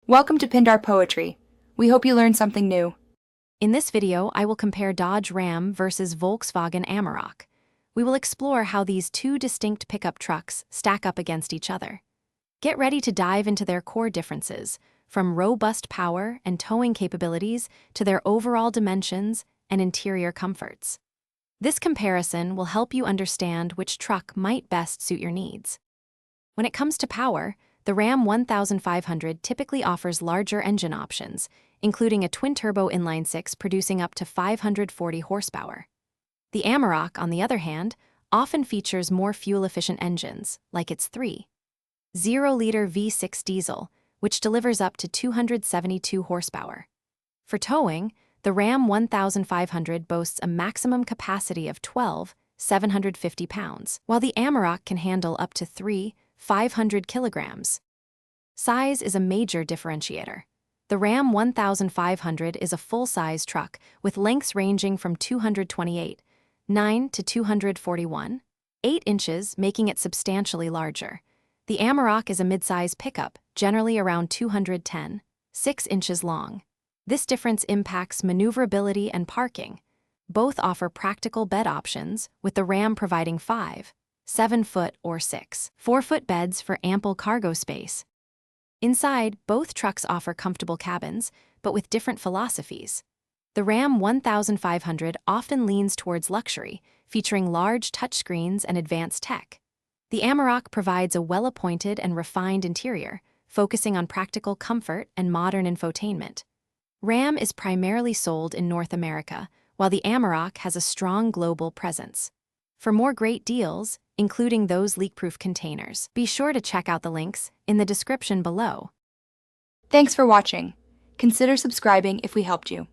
Welcome to Pindar Poetry. We hope you learned something new. In this video, I will compare Dodge Ram versus Volkswagen Amarok. We will explore how these two distinct pickup trucks stack up against each other. Get ready to dive into their core differences, from robust power and towing capabilities to their overall dimensions and interior comforts. This comparison will help you understand which truck might best suit your needs. When it comes to power, the Ram 1500 typically offers larger engine options, including a twin-turbo inline-six producing up to 540 horsepower. The Amarok, on the other hand, often features more fuel-efficient engines, like its 3.0-liter V6 diesel, which delivers up to 272 horsepower. For towing, the Ram 1500 boasts a maximum capacity of 12,750 pounds, while the Amarok can handle up to 3,500 kilograms. Size is a major differentiator. The Ram 1500 is a full-size truck with lengths ranging from 228.9 to 241.8 inches, making it substantially larger. The Amarok is a mid-size pickup, generally around 210.6 inches long. This difference impacts maneuverability and parking. Both offer practical bed options, with the Ram providing 5, 7-foot or 6, 4-foot beds for ample cargo space. Inside, both trucks offer comfortable cabins, but with different philosophies. The Ram 1500 often leans towards luxury, featuring large touchscreens and advanced tech. The Amarok provides a well-appointed and refined interior, focusing on practical comfort and modern infotainment. Ram is primarily sold in North America, while the Amarok has a strong global presence. For more great deals, including those leak-proof containers, be sure to check out the links in the description below. Thanks for watching. Consider subscribing if we helped you.